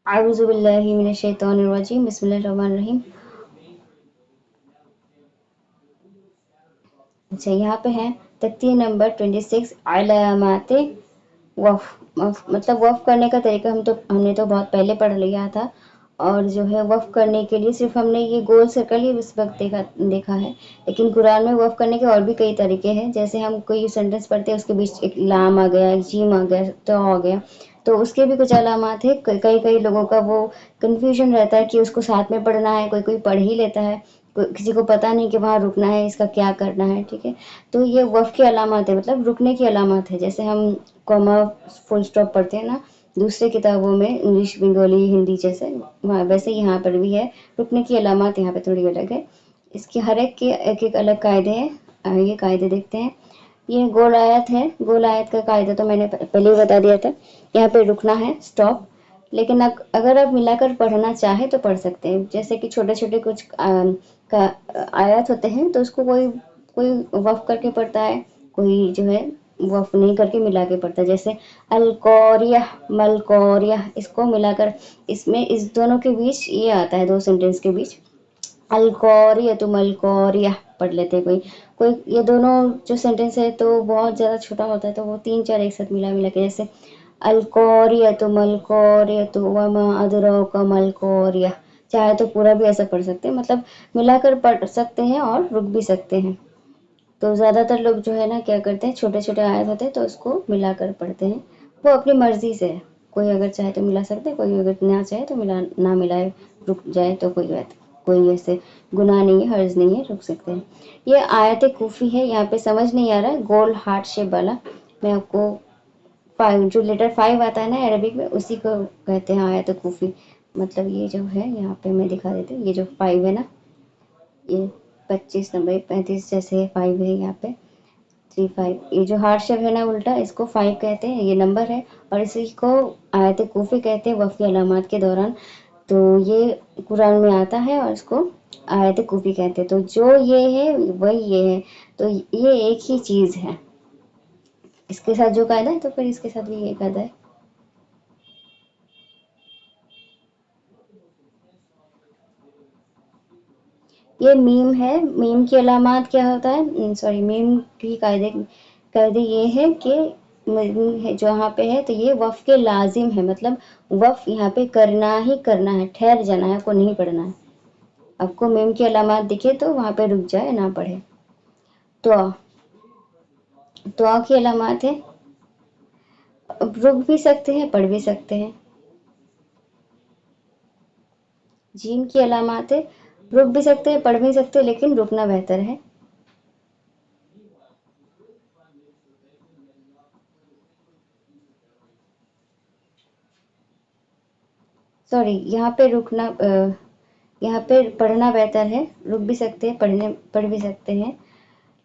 अऊज़ु बिल्लाहि मिनश शैतानिर रजीम बिस्मिल्लाहिर रहमानिर रहीम। अच्छा, यहाँ पे है तख्ती नंबर 26 अलामाते वफ़ मतलब वफ़ करने का तरीका हमने तो बहुत पहले पढ़ लिया था। और जो है वफ़ करने के लिए सिर्फ हमने ये गोल सर्कल ही इस वक्त देखा है, लेकिन कुरान में वफ़ करने के और भी कई तरीके हैं। जैसे हम कोई सेंटेंस पढ़ते हैं, उसके बीच एक लाम आ गया, एक जीम आ गया, तो आ गया, तो उसके भी कुछ अलामात है। कई कई लोगों का वो कन्फ्यूजन रहता है कि उसको साथ में पढ़ना है, कोई कोई पढ़ ही लेता है, किसी को पता नहीं कि वहाँ रुकना है, इसका क्या करना है। ठीक है, तो ये वफ़ की अलामत है, मतलब रुकने की अलामत है। जैसे हम कॉमा फुल स्टॉप पढ़ते हैं ना दूसरे किताबों में, इंग्लिश, बंगाली, हिंदी जैसे, वहाँ वैसे यहाँ पर भी है। रुकने की अलामत यहाँ पे थोड़ी अलग है। इसके हर एक के एक एक अलग कायदे हैं। ये कायदे देखते हैं। ये गोल आयत है। गोल आयत का कायदा तो मैंने पहले ही बता दिया था। यहाँ पे रुकना है, स्टॉप। लेकिन अगर आप मिलाकर पढ़ना चाहे तो पढ़ सकते हैं। जैसे कि छोटे छोटे कुछ का आयत होते हैं, तो उसको कोई कोई वफ़ करके पढ़ता है, कोई जो है वफ़ नहीं करके मिला के पढ़ता है। जैसे अलकौरिया, मलकौरिया, इसको मिलाकर इसमें इस दोनों के बीच ये आता है, दो सेंटेंस के बीच अलकौरिया तो मलकौरिया पढ़ लेते हैं। कोई कोई ये दोनों जो सेंटेंस है तो बहुत ज़्यादा छोटा होता है, तो वो तीन चार एक साथ मिला मिला के, जैसे अलकौरिया तो मलकौरिया तो वमा अदरौका मलकौरिया। चाहे तो पूरा भी ऐसा पढ़ सकते हैं, मतलब मिलाकर पढ़ सकते हैं और रुक भी सकते हैं। तो ज़्यादातर लोग जो है ना क्या करते हैं, छोटे छोटे आयत होते हैं तो उसको मिलाकर पढ़ते हैं। वो अपनी मर्जी से है, कोई अगर चाहे तो मिला सकते हैं, कोई अगर ना चाहे तो ना मिलाए, रुक जाए तो कोई ऐसे गुनाह नहीं है, हर्ज नहीं है, रुक सकते हैं। ये आयत कूफी है। यहाँ पे समझ नहीं आ रहा है गोल हार्ट शेप वाला, मैं आपको फाइव जो लेटर 5 आता है ना अरबिक में, उसी को कहते हैं आयत कूफी। मतलब ये जो है यहाँ पे मैं दिखा देती हूँ, ये जो 5 है ना, ये 25 नंबर 35 जैसे 5 है यहाँ पे 3 5। ये जो हार्ट शेप है ना उल्टा, इसको 5 कहते हैं, ये नंबर है। और इसी को आयत कूफी कहते हैं वफ़ी अलामात के दौरान। तो ये कुरान में आता है और इसको आयत कूफी कहते हैं। तो जो ये है वही ये है, तो ये एक ही चीज़ है। इसके साथ जो कायदा है तो फिर इसके साथ भी ये कायदा है। ये मीम है। मीम की अलामत क्या होता है, सॉरी, मीम की कायदे ये है कि जो यहाँ पे है तो ये वफ़ के लाजिम है, मतलब वफ़ यहाँ पे करना ही करना है, ठहर जाना है, आपको नहीं पढ़ना है। आपको मीम की अलामत दिखे तो वहाँ पे रुक जाए, ना पढ़े। तो की अलामत है, रुक भी सकते हैं, पढ़ भी सकते हैं। जीम की अलामत है, रुक भी सकते हैं, पढ़ भी सकते हैं, लेकिन रुकना बेहतर है। सॉरी, यहाँ पे यहाँ पे पढ़ना बेहतर है। रुक भी सकते हैं, पढ़ भी सकते हैं,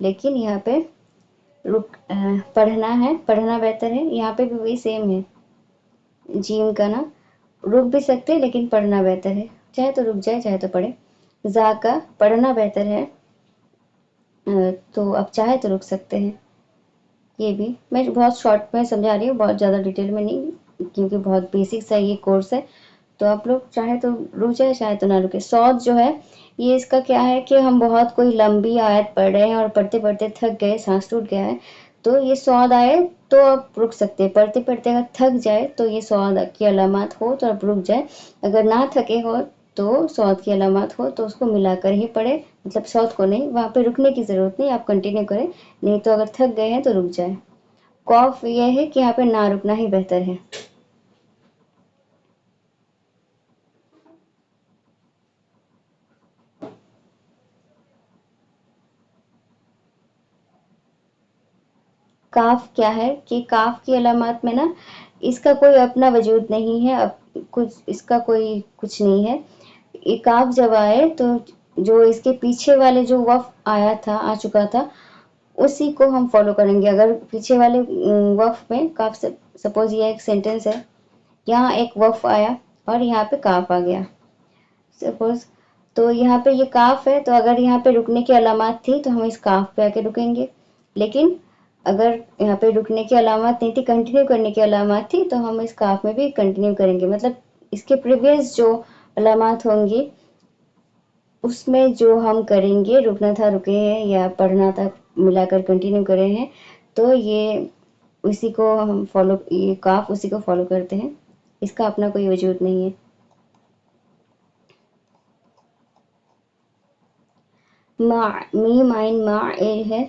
लेकिन यहाँ पे पढ़ना बेहतर है। यहाँ पे भी वही सेम है, जीम का ना, रुक भी सकते हैं लेकिन पढ़ना बेहतर है। चाहे तो रुक जाए, चाहे तो पढ़े। जा का पढ़ना बेहतर है, तो आप चाहे तो रुक सकते हैं। ये भी मैं बहुत शॉर्ट में समझा रही हूँ, बहुत ज़्यादा डिटेल में नहीं, क्योंकि बहुत बेसिक सा ये कोर्स है। तो आप लोग चाहे तो रुक जाए, चाहे तो ना रुके। सौद जो है, ये इसका क्या है कि हम बहुत कोई लंबी आयत पढ़ रहे हैं और पढ़ते पढ़ते थक गए, सांस टूट गया है, तो ये सौद आए तो आप रुक सकते हैं। पढ़ते पढ़ते अगर थक जाए तो ये सौद की अलामत हो तो आप रुक जाए। अगर ना थके हो तो सौद की अलामत हो तो उसको मिलाकर ही पढ़े, मतलब सौद को नहीं, वहाँ पे रुकने की ज़रूरत नहीं, आप कंटिन्यू करें। नहीं तो अगर थक गए हैं तो रुक जाए। कॉफ ये है कि यहाँ पे ना रुकना ही बेहतर है। काफ क्या है कि काफ की अलामत में ना, इसका कोई अपना वजूद नहीं है, अब कुछ इसका कोई कुछ नहीं है। ये काफ जब आए तो जो इसके पीछे वाले जो वफ आया था, आ चुका था, उसी को हम फॉलो करेंगे। अगर पीछे वाले वफ में काफ से, सपोज ये एक सेंटेंस है, यहाँ एक वफ आया और यहाँ पे काफ आ गया सपोज, तो यहाँ पे ये काफ है, तो अगर यहाँ पे रुकने की अलामत थी तो हम इस काफ पे आके रुकेंगे। लेकिन अगर यहाँ पे रुकने की अलामत नहीं थी, कंटिन्यू करने की अलामत थी, तो हम इस काफ में भी कंटिन्यू करेंगे। मतलब اس کے پریویس جو علامات ہوں گی اس میں جو ہم کریں گے، رکنا تھا رکے ہیں یا پڑھنا تھا ملا کر کنٹینیو کرے ہیں، تو یہ اسی کو ہم فالو، یہ کاف اسی کو فالو کرتے ہیں، اس کا اپنا کوئی وجود نہیں ہے۔ ما، میم آئین ما ہے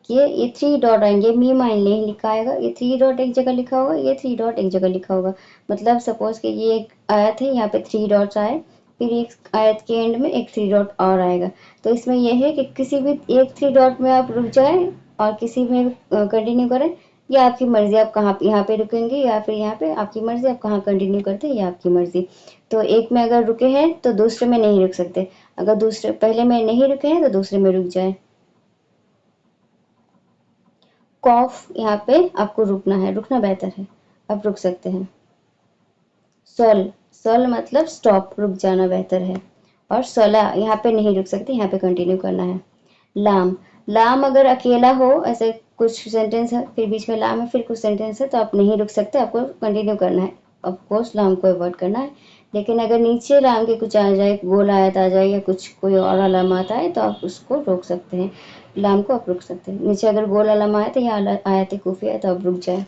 کہ یہ 3 ڈاٹ آئیں گے، میم آئین نہیں لکھا آئے گا، یہ 3 ڈاٹ ایک جگہ لکھا ہوگا، یہ 3 ڈاٹ ایک جگہ لکھا ہوگا۔ مطلب سپوز کہ یہ ایک آیت ہے، یہاں پہ 3 ڈاٹس آئے، پھر ایک آیت کے اینڈ میں ایک 3 ڈاٹ اور آئے گا، تو اس میں یہ ہے کہ کسی بھی ایک 3 ڈاٹ میں آپ رک جائیں اور کسی میں کنٹینیو کریں، یہ آپ کی مرضی، آپ کہاں یہاں پہ رکیں گے یا پھر یہاں پہ، آپ کی مرضی، آپ کہاں کنٹینیو کرتے ہیں یہ آپ کی مرضی۔ تو ایک میں اگر رکے ہیں تو دوسرے میں نہیں رک سکتے، اگر دوسرے پہلے میں نہیں رکے ہیں تو دوسرے میں رک جائیں۔ قوف یہاں پہ آپ کو رکنا ہے، رکنا بہتر ہے، آپ رک سکتے ہیں۔ سول، سول مطلب سٹاپ، رک جانا بہتر ہے، اور سولا یہاں پہ نہیں رک سکتے، یہاں پہ کنٹینیو کرنا ہے۔ لام، لام اگر اکیلا ہو، ایسے کچھ سینٹینس ہے پھر بیچ میں لام ہے پھر کچھ سینٹینس ہے، تو آپ نہیں رک سکتے، آپ کو کنٹینیو کرنا ہے، آف کورس لام کو اوائڈ کرنا ہے۔ لیکن اگر نیچے لام کے کچھ آ جائے، گول آیت آ جائے یا کچھ کوئی اور علامات آئے تو آپ اس کو روک سکتے ہیں، لام کو آپ رک سکتے ہیں۔ نیچے اگر گول علامات ہے یا آیت خفیہ ہے تو آپ رک جائیں۔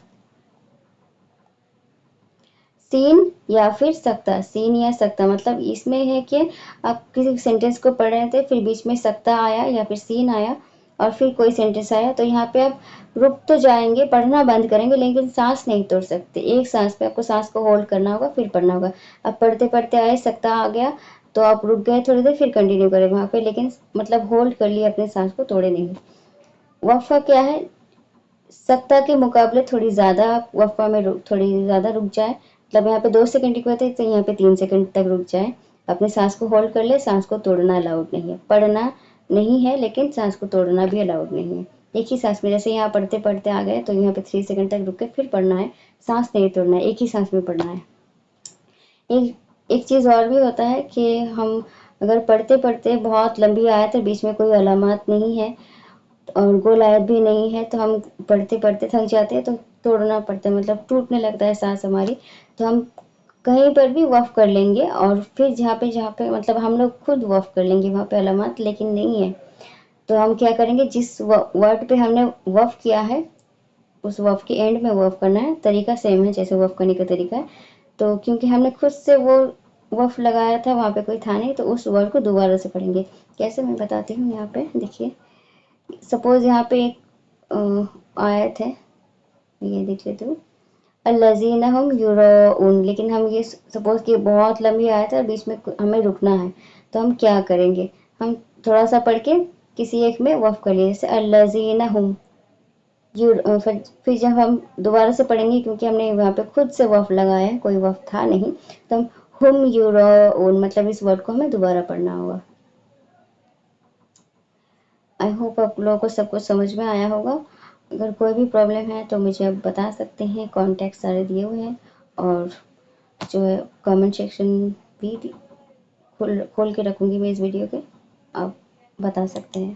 سین یا پھر سکتہ، سین یا سکتہ مطلب اس میں ہے کہ آپ کسی سینٹینس کو پڑھ رہے تھے، پھر بیچ میں سکتہ آیا یا پھر سین آیا اور پھر کوئی سینٹینس آیا، تو یہاں پہ آپ رک تو جائیں گے، پڑھنا بند کریں گے، لیکن سانس نہیں توڑ سکتے، ایک سانس پہ آپ کو سانس کو ہولڈ کرنا ہوگا پھر پڑھنا ہوگا۔ اب پڑھتے پڑھتے آئے سکتہ آ گیا تو آپ رک گئے تھوڑی دیر، پھر کنٹینیو کریں وہاں پہ، لیکن مطلب ہولڈ کر لیے، اپنے سانس کو توڑے نہیں۔ وقفہ کیا ہے؟ سکتہ کے مقابلے تھوڑی زیادہ آپ وقفہ میں تھوڑی زیادہ رک جائیں، مطلب یہاں پہ 2 سیکنڈ کی ہوتے ہیں تو یہاں پہ 3 سیکنڈ تک رک جائیں، اپنے سانس کو ہولڈ کر لے، سانس کو توڑنا الاؤڈ نہیں ہے، پڑھنا نہیں ہے لیکن سانس کو توڑنا بھی الاؤڈ نہیں ہے۔ ایک ہی سانس میں، جیسے یہاں پڑھتے پڑھتے آ گئے تو یہاں پہ 3 سیکنڈ تک رک کے پھر پڑھنا ہے، سانس نہیں توڑنا ہے، ایک ہی سانس میں پڑھنا ہے۔ ایک چیز اور بھی ہوتا ہے کہ ہم اگر پڑھتے پڑھتے بہت لمبی آیت ہے، بیچ میں کوئی علامات نہیں ہے اور گول آیت بھی نہیں ہے، تو ہم پڑھتے پڑھتے تھک جاتے ہیں تو توڑنا پڑتا ہے، مطلب ٹوٹنے لگتا ہے سانس ہماری، تو ہم کہیں پر بھی وقف کر لیں گے، اور پھر جہاں پہ مطلب ہم لوگ خود وقف کر لیں گے، وہاں پہ علامات لیکن نہیں ہے، تو ہم کیا کریں گے، جس ورڈ پہ ہم نے وقف کیا ہے اس وقف کے اینڈ میں وقف کرنا ہے، طریقہ سیم ہے جیسے وقف کرنے کا طریقہ ہے، تو کیونکہ ہم نے خود سے وہ وقف لگایا تھا، وہاں پہ کوئی تھا نہیں، تو اس ورڈ کو دوبارہ سے پڑھیں گے۔ کیسے، میں بتاتی ہوں، یہاں پہ دیکھیے، سپوز یہاں پہ ایک آیت ہے، یہ دیکھ لیتے ہوں، الذین ہم یراؤن، لیکن ہم یہ سپوز کہ بہت لمبی آیت ہے، بیچ میں ہمیں رکنا ہے، تو ہم کیا کریں گے، ہم تھوڑا سا پڑھ کے کسی ایک میں وقف کر لیے، جیسے الذین ہم، پھر جب ہم دوبارہ سے پڑھیں گے، کیونکہ ہم نے وہاں پہ خود سے وقف لگایا ہے، کوئی وقف تھا نہیں، تو ہم یراؤن، مطلب اس ورڈ کو ہمیں دوبارہ پڑھنا ہوگا۔ آئی ہوپ آپ لوگوں کو سب کچھ سمجھ میں آیا ہوگا، اگر کوئی بھی پرابلم ہے تو مجھے آپ بتا سکتے ہیں، کانٹیکٹ سارے دیے ہوئے ہیں، اور جو ہے کامنٹ سیکشن بھی کھول کے رکھوں گی میں اس ویڈیو کے، آپ بتا سکتے ہیں۔